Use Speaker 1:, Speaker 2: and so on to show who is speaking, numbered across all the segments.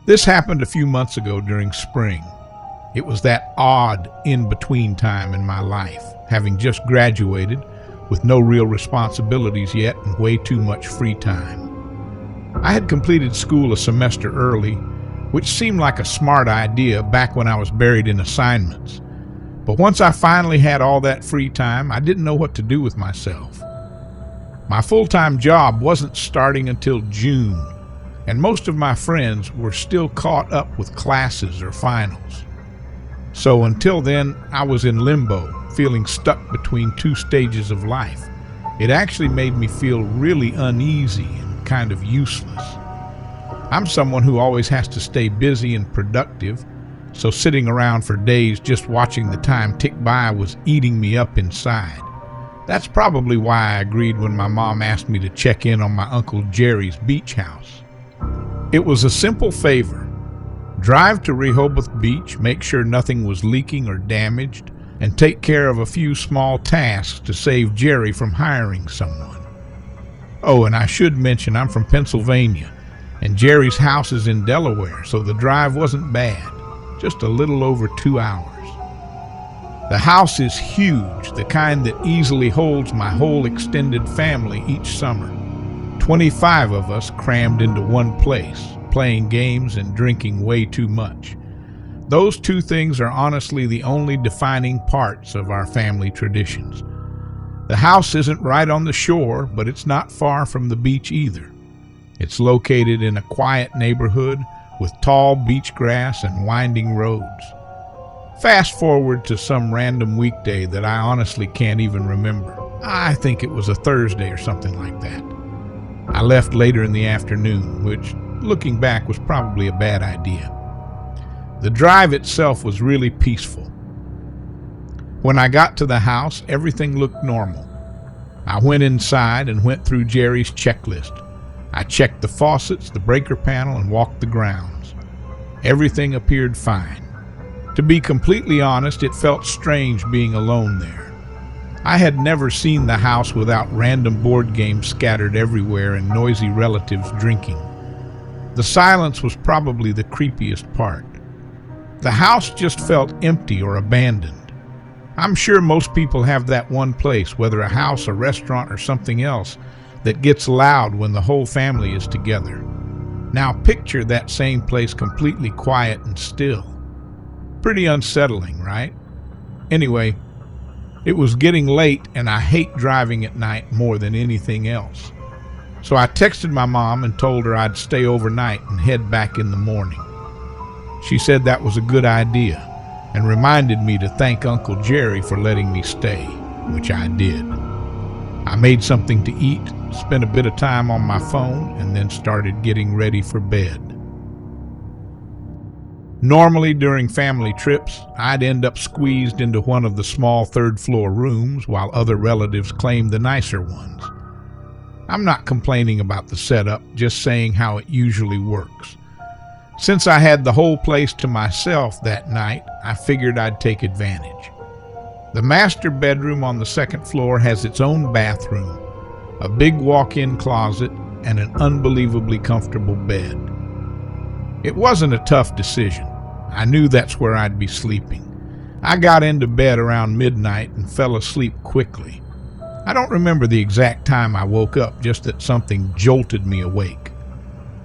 Speaker 1: This happened a few months ago during spring. It was that odd in-between time in my life, having just graduated with no real responsibilities yet and way too much free time. I had completed school a semester early, which seemed like a smart idea back when I was buried in assignments. But once I finally had all that free time, I didn't know what to do with myself. My full-time job wasn't starting until June, and most of my friends were still caught up with classes or finals. So until then, I was in limbo, feeling stuck between two stages of life. It actually made me feel really uneasy and kind of useless. I'm someone who always has to stay busy and productive, so sitting around for days just watching the time tick by was eating me up inside. That's probably why I agreed when my mom asked me to check in on my Uncle Jerry's beach house. It was a simple favor. Drive to Rehoboth Beach, make sure nothing was leaking or damaged, and take care of a few small tasks to save Jerry from hiring someone. Oh, and I should mention I'm from Pennsylvania, and Jerry's house is in Delaware, so the drive wasn't bad, just a little over 2 hours. The house is huge, the kind that easily holds my whole extended family each summer. 25 of us crammed into one place, playing games and drinking way too much. Those two things are honestly the only defining parts of our family traditions. The house isn't right on the shore, but it's not far from the beach either. It's located in a quiet neighborhood with tall beach grass and winding roads. Fast forward to some random weekday that I honestly can't even remember. I think it was a Thursday or something like that. I left later in the afternoon, which, looking back, was probably a bad idea. The drive itself was really peaceful. When I got to the house, everything looked normal. I went inside and went through Jerry's checklist. I checked the faucets, the breaker panel, and walked the grounds. Everything appeared fine. To be completely honest, it felt strange being alone there. I had never seen the house without random board games scattered everywhere and noisy relatives drinking. The silence was probably the creepiest part. The house just felt empty or abandoned. I'm sure most people have that one place, whether a house, a restaurant, or something else, that gets loud when the whole family is together. Now picture that same place completely quiet and still. Pretty unsettling, right? Anyway, it was getting late and I hate driving at night more than anything else. So I texted my mom and told her I'd stay overnight and head back in the morning. She said that was a good idea and reminded me to thank Uncle Jerry for letting me stay, which I did. I made something to eat, spent a bit of time on my phone, and then started getting ready for bed. Normally during family trips, I'd end up squeezed into one of the small third-floor rooms while other relatives claimed the nicer ones. I'm not complaining about the setup, just saying how it usually works. Since I had the whole place to myself that night, I figured I'd take advantage. The master bedroom on the second floor has its own bathroom, a big walk-in closet, and an unbelievably comfortable bed. It wasn't a tough decision. I knew that's where I'd be sleeping. I got into bed around midnight and fell asleep quickly. I don't remember the exact time I woke up, just that something jolted me awake.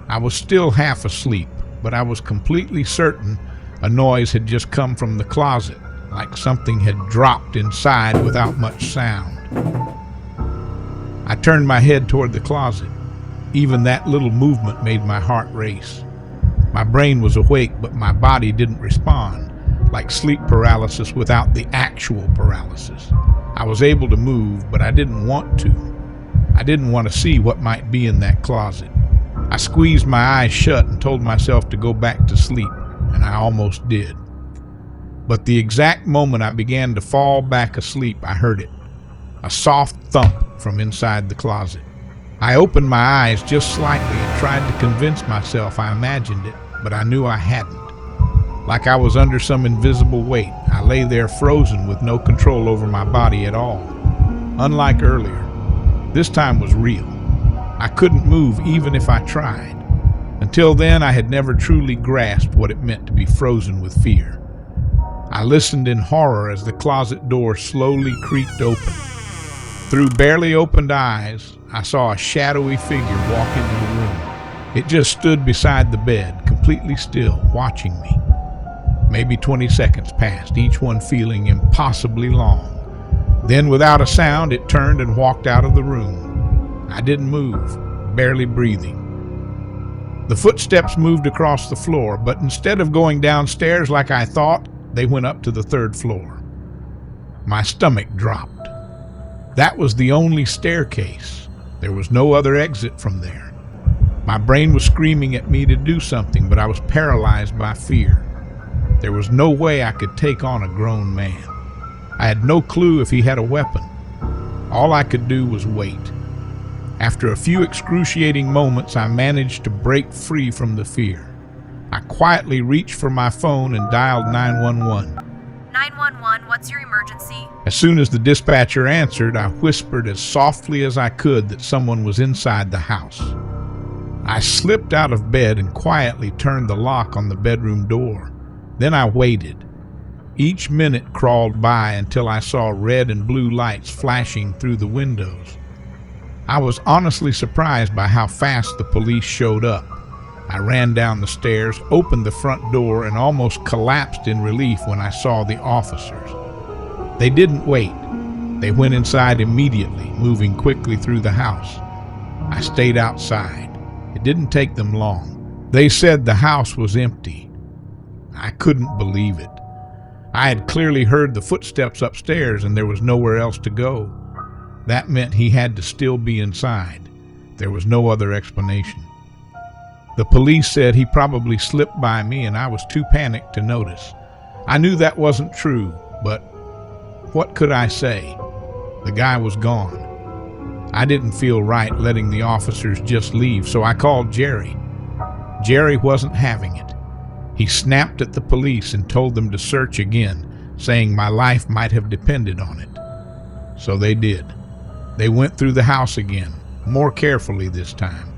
Speaker 1: I was still half asleep, but I was completely certain a noise had just come from the closet, like something had dropped inside without much sound. I turned my head toward the closet. Even that little movement made my heart race. My brain was awake, but my body didn't respond, like sleep paralysis without the actual paralysis. I was able to move, but I didn't want to. I didn't want to see what might be in that closet. I squeezed my eyes shut and told myself to go back to sleep, and I almost did. But the exact moment I began to fall back asleep, I heard it. A soft thump from inside the closet. I opened my eyes just slightly and tried to convince myself I imagined it, but I knew I hadn't. Like I was under some invisible weight, I lay there frozen with no control over my body at all. Unlike earlier, this time was real. I couldn't move even if I tried, Until then, I had never truly grasped what it meant to be frozen with fear. I listened in horror as the closet door slowly creaked open. Through barely opened eyes, I saw a shadowy figure walk into the room. It just stood beside the bed, completely still, watching me. Maybe 20 seconds passed, each one feeling impossibly long. Then, without a sound, it turned and walked out of the room. I didn't move, barely breathing. The footsteps moved across the floor, but instead of going downstairs like I thought, they went up to the 3rd floor. My stomach dropped. That was the only staircase. There was no other exit from there. My brain was screaming at me to do something, but I was paralyzed by fear. There was no way I could take on a grown man. I had no clue if he had a weapon. All I could do was wait. After a few excruciating moments, I managed to break free from the fear. I quietly reached for my phone and dialed 911.
Speaker 2: 911, what's your emergency?
Speaker 1: As soon as the dispatcher answered, I whispered as softly as I could that someone was inside the house. I slipped out of bed and quietly turned the lock on the bedroom door. Then I waited. Each minute crawled by until I saw red and blue lights flashing through the windows. I was honestly surprised by how fast the police showed up. I ran down the stairs, opened the front door, and almost collapsed in relief when I saw the officers. They didn't wait. They went inside immediately, moving quickly through the house. I stayed outside. It didn't take them long. They said the house was empty. I couldn't believe it. I had clearly heard the footsteps upstairs and there was nowhere else to go. That meant he had to still be inside. There was no other explanation. The police said he probably slipped by me and I was too panicked to notice. I knew that wasn't true, but what could I say? The guy was gone. I didn't feel right letting the officers just leave, so I called Jerry. Jerry wasn't having it. He snapped at the police and told them to search again, saying my life might have depended on it. So they did. They went through the house again, more carefully this time.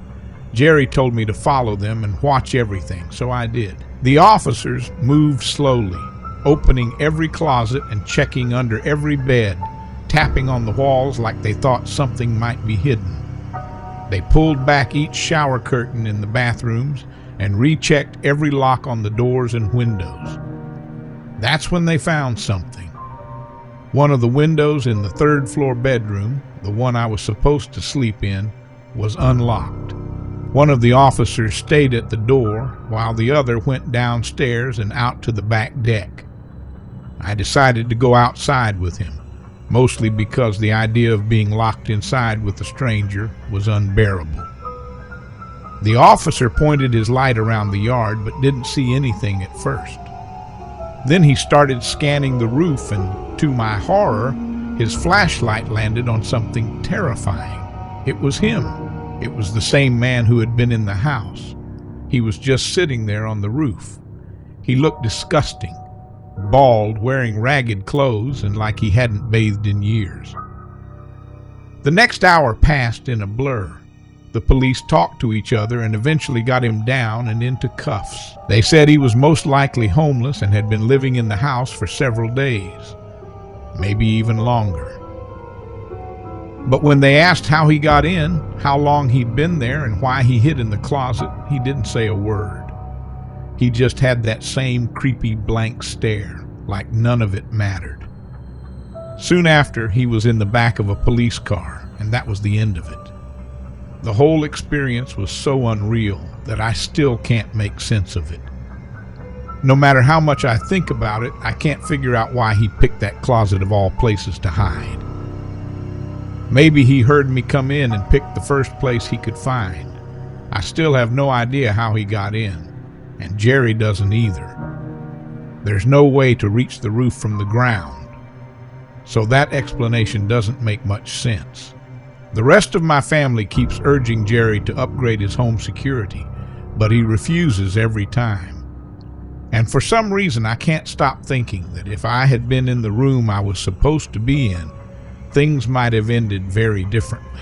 Speaker 1: Jerry told me to follow them and watch everything, so I did. The officers moved slowly, opening every closet and checking under every bed, tapping on the walls like they thought something might be hidden. They pulled back each shower curtain in the bathrooms and rechecked every lock on the doors and windows. That's when they found something. One of the windows in the 3rd floor bedroom, the one I was supposed to sleep in, was unlocked. One of the officers stayed at the door while the other went downstairs and out to the back deck. I decided to go outside with him, mostly because the idea of being locked inside with a stranger was unbearable. The officer pointed his light around the yard but didn't see anything at first. Then he started scanning the roof and, to my horror, his flashlight landed on something terrifying. It was him. It was the same man who had been in the house. He was just sitting there on the roof. He looked disgusting, bald, wearing ragged clothes, and like he hadn't bathed in years. The next hour passed in a blur. The police talked to each other and eventually got him down and into cuffs. They said he was most likely homeless and had been living in the house for several days, maybe even longer. But when they asked how he got in, how long he'd been there, and why he hid in the closet, he didn't say a word. He just had that same creepy blank stare, like none of it mattered. Soon after, he was in the back of a police car, and that was the end of it. The whole experience was so unreal that I still can't make sense of it. No matter how much I think about it, I can't figure out why he picked that closet of all places to hide. Maybe he heard me come in and picked the first place he could find. I still have no idea how he got in, and Jerry doesn't either. There's no way to reach the roof from the ground, so that explanation doesn't make much sense. The rest of my family keeps urging Jerry to upgrade his home security, but he refuses every time. And for some reason, I can't stop thinking that if I had been in the room I was supposed to be in, things might have ended very differently.